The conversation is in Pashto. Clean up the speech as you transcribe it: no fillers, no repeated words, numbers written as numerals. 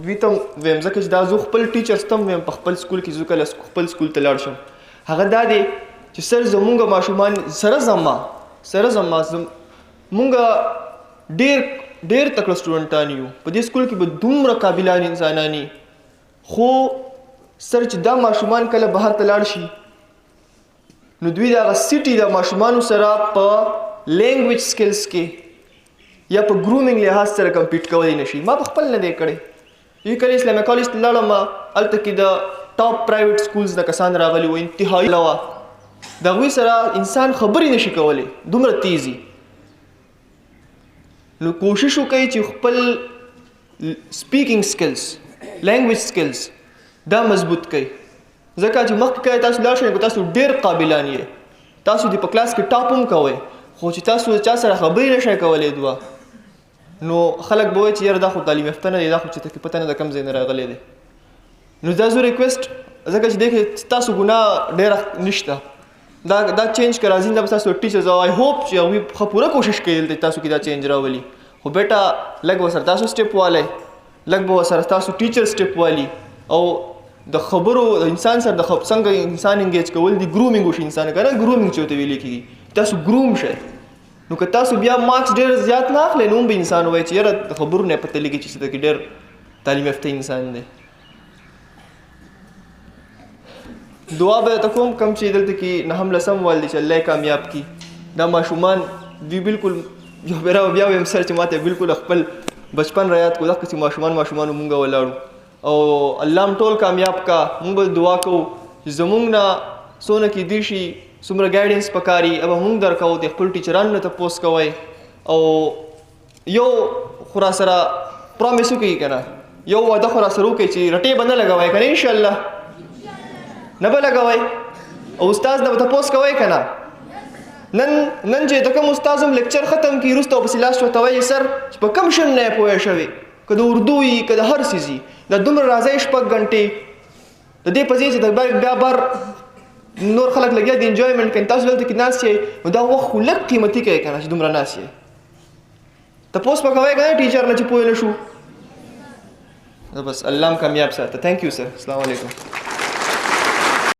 دوی ته ویم ځکه چې دا زه خپل ټیچرس ته هم ویم په خپل سکول کې زه کله خپل سکول ته لاړ شم هغه دا دی چې سر زمونږ ماشومان سره زما مونږ ډېر تکړه سټوډنټان یو په دې سکول کې به دومره قابلان انسانان وي خو سر چې دا ماشومان کله بهر ته لاړ شي نو دوی د هغه سټي د ماشومانو سره په لینګویج سکلز کې یا په ګرومینګ لحاظ سره کمپیټ کولی نه شي. ما په خپل نه دی کړی. یو کله اسلامي کالج ته لاړم هلته کې د ټاپ پرایویټ سکولز نه کسان راغلي وو انتهایي وه د هغوی سره انسان خبرې نشي کولی دومره تیز وي. نو کوشش وکړئ چې خپل سپیکینګ سکلز لینګویج سکلز دا مضبوط کړئ ځکه چې مخکې کله تاسو لاړ شئ تاسو ډېر قابلان یې تاسو دې په کلاس کې ټاپ هم کوئ خو چې تاسو چا سره خبرې نشئ کولی دوه نو خلک به وایي چې یاره دا خو تعلیم یافته نه دی دا خو چې ته پته نه ده کوم ځای نه راغلی دی. نو دا زه ریکویسټ ځکه چې دې کې ستاسو ګناه ډېره نشته دا چینج که راځي دا به ستاسو ټیچرز او آی هوپ چې هغوی ښه پوره کوشش کوي دلته تاسو کې دا چینج راولي خو بیټا لږ به سره تاسو سټیپ والی لږ به سره تاسو ټیچر سټیپ والي او د خبرو د انسان سره د څنګه انسان انګیج کول دي ګرومینګ وشي انسان که نه ګرومینګ چې ورته ویلی کېږي تاسو ګروم شئ نو که تاسو بیا مارکس ډېر زیات نه اخلئ نو هم به انسان ووایي چې یاره د خبرو نه یې پته لګي چې دې کې ډېر تعلیم یافته انسان دی. دعا به ته کوم کم چې دلته کې نهم لسم وال دی چې الله یې کامیاب کړي. دا ماشومان دوی بالکل یو بیا ویم سر چې ما ته بالکل خپل بچپن را یاد کړو دغسې ماشومان مونږ ولاړو او الله هم ټول کامیاب کا. مونږ به دعا کوو چې زمونږ نه څونه کېدای شي څومره ګایډنس پکاري هغه مونږ درکوو د خپل ټیچرانو نه تپوس کوئ او یو خو را سره پرامیس وکړئ که نه یو وعده خو را سره وکړئ چې رټې به نه لګوئ که نه انشاءالله نه به لګوئ او استاد نه به تپوس کوئ که نه نن چې د کوم استاد هم لیکچر ختم کړي وروسته ورپسې لاس ورته وایي سر چې په کوم شن نه یې پوه شوې که د اردو وي که د هر څیز وي دا دومره راځئ 6 غنټې د دې په ځای چې بیا بار نور خلک لګیا دي انجویمنټ کوي تاسو دلته کې ناست یئ نو دا وخت خو لږ قیمتي کوئ که نه چې دومره ناست یئ تپوس به کوئ که نه ټیچر نه چې پوه نه شو بس الله هم کامیاب ساته. تھینک یو سر. السلام علیکم.